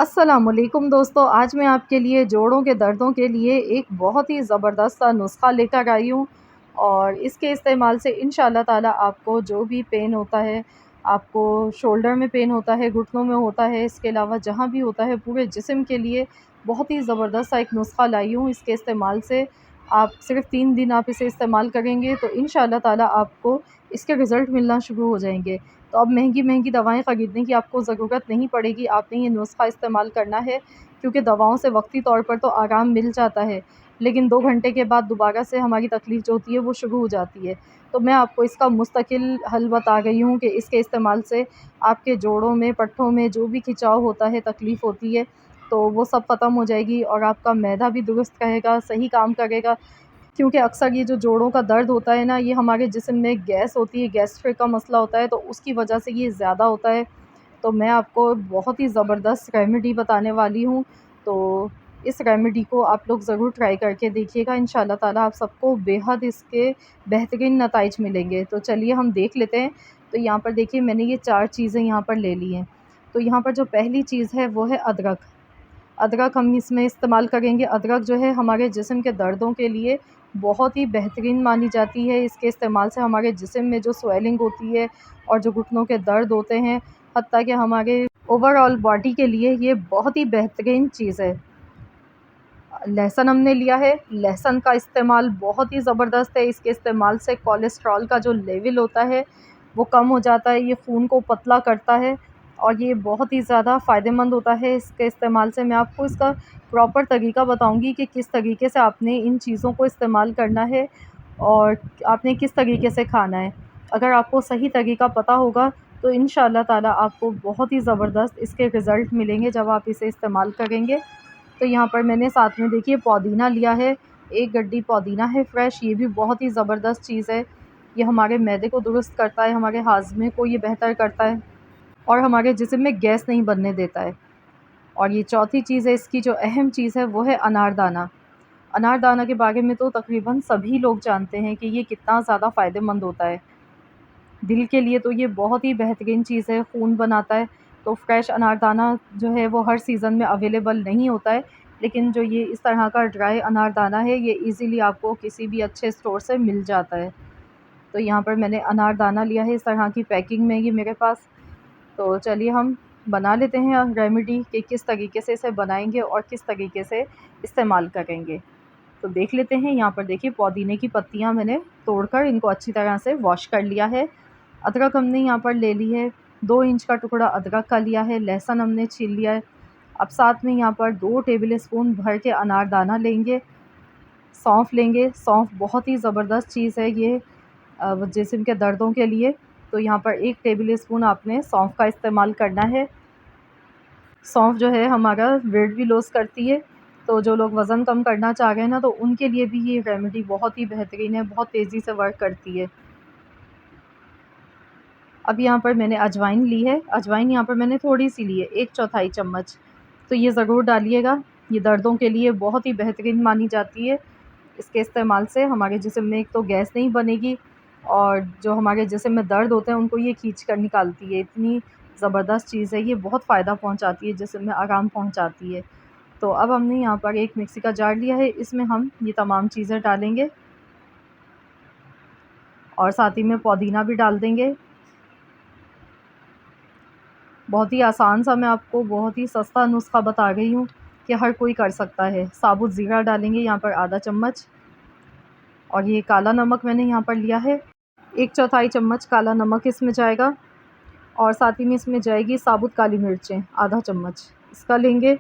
अस्सलामुअलैकुम दोस्तों, आज मैं आपके लिए जोड़ों के दर्दों के लिए एक बहुत ही ज़बरदस्त सा नुस्ख़ा लेकर आई हूँ। और इसके इस्तेमाल से इंशाअल्लाह ताला आपको जो भी पेन होता है, आपको शोल्डर में पेन होता है, घुटनों में होता है, इसके अलावा जहाँ भी होता है पूरे जिस्म के लिए बहुत ही ज़बरदस्त सा एक नुस्ख़ा लाई हूँ। इसके इस्तेमाल से आप सिर्फ़ 3 दिन आप इसे इस्तेमाल करेंगे तो इंशाअल्लाह ताला आपको इसके रिज़ल्ट मिलना शुरू हो जाएँगे। तो अब महंगी-महंगी दवाएँ ख़रीदने की आपको ज़रूरत नहीं पड़ेगी, आपने ये नुस्ख़ा इस्तेमाल करना है, क्योंकि दवाओं से वक़्ती तौर पर तो आराम मिल जाता है, लेकिन 2 घंटे के बाद दोबारा से हमारी तकलीफ़ जो होती है वो शुरू हो जाती है। तो मैं आपको इसका मुस्तकिल हल बता रही हूँ कि इसके इस्तेमाल से आपके जोड़ों में, पट्ठों में जो भी खिंचाव होता है, तकलीफ़ होती है, तो वो सब ख़त्म हो जाएगी और आपका मैदा भी दुरुस्त रहेगा, सही काम करेगा। क्योंकि अक्सर ये जो जोड़ों का दर्द होता है ना, ये हमारे जिस्म में गैस होती है, गैस्ट्रिक का मसला होता है, तो उसकी वजह से ये ज़्यादा होता है। तो मैं आपको बहुत ही ज़बरदस्त रेमेडी बताने वाली हूँ, तो इस रेमेडी को आप लोग ज़रूर ट्राई करके देखिएगा। इंशाअल्लाह ताला आप सबको बेहद इसके बेहतरीन नताइज मिलेंगे। तो चलिए हम देख लेते हैं। तो यहाँ पर देखिए मैंने ये 4 चीज़ें यहाँ पर ले ली हैं। तो यहाँ पर जो पहली चीज़ है वो है अदरक। अदरक हम इसमें इस्तेमाल करेंगे। अदरक जो है हमारे जिस्म के दर्दों के लिए बहुत ही बेहतरीन मानी जाती है। इसके इस्तेमाल से हमारे जिस्म में जो स्वेलिंग होती है और जो घुटनों के दर्द होते हैं, हत्ता कि हमारे ओवरऑल बॉडी के लिए ये बहुत ही बेहतरीन चीज़ है। लहसुन हमने लिया है, लहसुन का इस्तेमाल बहुत ही ज़बरदस्त है। इसके इस्तेमाल से कोलेस्ट्रॉल का जो लेवल होता है वो कम हो जाता है, ये खून को पतला करता है और ये बहुत ही ज़्यादा फ़ायदेमंद होता है। इसके इस्तेमाल से मैं आपको इसका प्रॉपर तरीका बताऊँगी कि किस तरीके से आपने इन चीज़ों को इस्तेमाल करना है और आपने किस तरीके से खाना है। अगर आपको सही तरीका पता होगा तो इंशाअल्लाह ताला आपको बहुत ही ज़बरदस्त इसके रिज़ल्ट मिलेंगे जब आप इसे इस्तेमाल करेंगे। तो यहाँ पर मैंने साथ में देखिए पुदीना लिया है, 1 गड्डी पुदीना है फ्रेश, ये भी बहुत ही ज़बरदस्त चीज़ है। ये हमारे मैदे को दुरुस्त करता है, हमारे हाज़मे को ये बेहतर करता है और हमारे जिस्म में गैस नहीं बनने देता है। और ये चौथी चीज़ है, इसकी जो अहम चीज़ है वो है अनारदाना। अनारदाना के बारे में तो तकरीबन सभी लोग जानते हैं कि ये कितना ज़्यादा फ़ायदेमंद होता है। दिल के लिए तो ये बहुत ही बेहतरीन चीज़ है, खून बनाता है। तो फ्रेश अनारदाना जो है वो हर सीज़न में अवेलेबल नहीं होता है, लेकिन जो ये इस तरह का ड्राई अनारदाना है ये ईज़िली आपको किसी भी अच्छे स्टोर से मिल जाता है। तो यहाँ पर मैंने अनारदाना लिया है, इस तरह की पैकिंग में ये मेरे पास। तो चलिए हम बना लेते हैं रेमेडी कि किस तरीके से इसे बनाएँगे और किस तरीके से इस्तेमाल करेंगे। तो देख लेते हैं। यहाँ पर देखिए पुदीने की पत्तियाँ मैंने तोड़कर इनको अच्छी तरह से वॉश कर लिया है। अदरक हमने यहाँ पर ले ली है, 2 इंच का टुकड़ा अदरक का लिया है, लहसुन हमने छील लिया है। अब साथ में यहाँ पर 2 टेबल स्पून भर के अनारदाना लेंगे, सौंफ लेंगे। सौंफ बहुत ही ज़बरदस्त चीज़ है ये जिस्म के दर्दों के लिए। तो यहाँ पर 1 टेबल स्पून आपने सौंफ का इस्तेमाल करना है। सौंफ जो है हमारा वेट भी लॉस करती है, तो जो लोग वज़न कम करना चाह रहे हैं ना, तो उनके लिए भी ये रेमेडी बहुत ही बेहतरीन है, बहुत तेज़ी से वर्क करती है। अब यहाँ पर मैंने अजवाइन ली है, अजवाइन यहाँ पर मैंने थोड़ी-सी ली है, 1/4 चम्मच। तो ये ज़रूर डालिएगा, ये दर्दों के लिए बहुत ही बेहतरीन मानी जाती है। इसके इस्तेमाल से हमारे जिस्म में एक तो गैस नहीं बनेगी और जो हमारे जिस्म में दर्द होते हैं उनको ये खींच कर निकालती है। इतनी ज़बरदस्त चीज़ है ये, बहुत फ़ायदा पहुँचाती है, जिस्म में आराम पहुँचाती है। तो अब हमने यहाँ पर एक मिक्सी का जार लिया है, इसमें हम ये तमाम चीज़ें डालेंगे और साथ ही में पुदीना भी डाल देंगे। बहुत ही आसान सा मैं आपको बहुत ही सस्ता नुस्ख़ा बता रही हूँ कि हर कोई कर सकता है। साबुत ज़ीरा डालेंगे यहाँ पर आधा चम्मच और ये काला नमक मैंने यहाँ पर लिया है, 1/4 चम्मच काला नमक इसमें जाएगा और साथ ही में इसमें जाएगी साबुत काली मिर्चें आधा चम्मच, इसका लेंगे।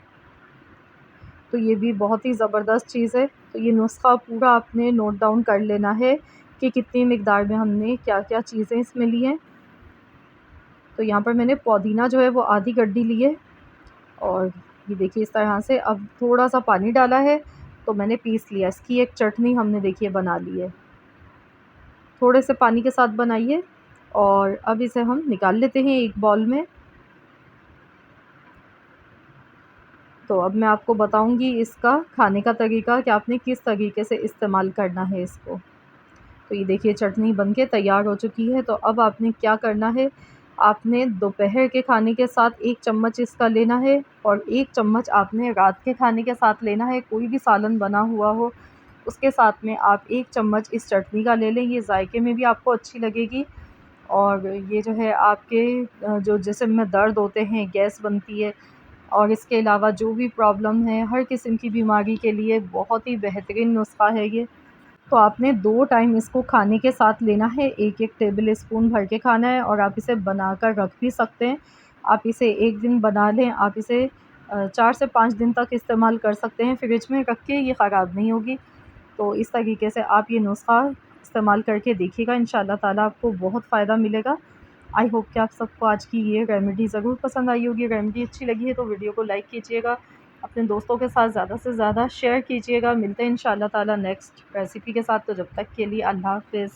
तो ये भी बहुत ही ज़बरदस्त चीज़ है। तो ये नुस्ख़ा पूरा आपने नोट डाउन कर लेना है कि कितनी मिक़दार में हमने क्या-क्या चीज़ें इसमें ली हैं। तो यहाँ पर मैंने पुदीना जो है वो आधी गड्डी ली है और ये देखिए इस तरह से। अब थोड़ा-सा पानी डाला है तो मैंने पीस लिया। इसकी एक चटनी हमने देखिए बना ली है। थोड़े से पानी के साथ बनाइए और अब इसे हम निकाल लेते हैं एक बाउल में। तो अब मैं आपको बताऊँगी इसका खाने का तरीका कि आपने किस तरीके से इस्तेमाल करना है इसको। तो ये देखिए चटनी बनके तैयार हो चुकी है। तो अब आपने क्या करना है, आपने दोपहर के खाने के साथ 1 चम्मच इसका लेना है और 1 चम्मच आपने रात के खाने के साथ लेना है। कोई भी सालन बना हुआ हो, उसके साथ में आप 1 चम्मच इस चटनी का ले लें, ये जायके में भी आपको अच्छी लगेगी। और ये जो है आपके जो जिस्म में दर्द होते हैं, गैस बनती है और इसके अलावा जो भी प्रॉब्लम है, हर किस्म की बीमारी के लिए बहुत ही बेहतरीन नुस्ख़ा है ये। तो आपने 2 टाइम इसको खाने के साथ लेना है, 1-1 टेबल स्पून भर के खाना है और आप इसे बनाकर रख भी सकते हैं। आप इसे 1 दिन बना लें, आप इसे 4 से 5 दिन तक इस्तेमाल कर सकते हैं फ्रिज में रख के, ये ख़राब नहीं होगी। तो इस तरीके से आप ये नुस्ख़ा इस्तेमाल करके देखिएगा, इंशाअल्लाह ताला आपको बहुत फ़ायदा मिलेगा। आई होप कि आप सबको आज की ये रेमेडी ज़रूर पसंद आई होगी। रेमेडी अच्छी लगी है तो वीडियो को लाइक कीजिएगा, अपने दोस्तों के साथ ज़्यादा से ज़्यादा शेयर कीजिएगा। मिलते हैं इंशाअल्लाह ताला नेक्स्ट रेसिपी के साथ, तो जब तक के लिए अल्लाह हाफ़िज़।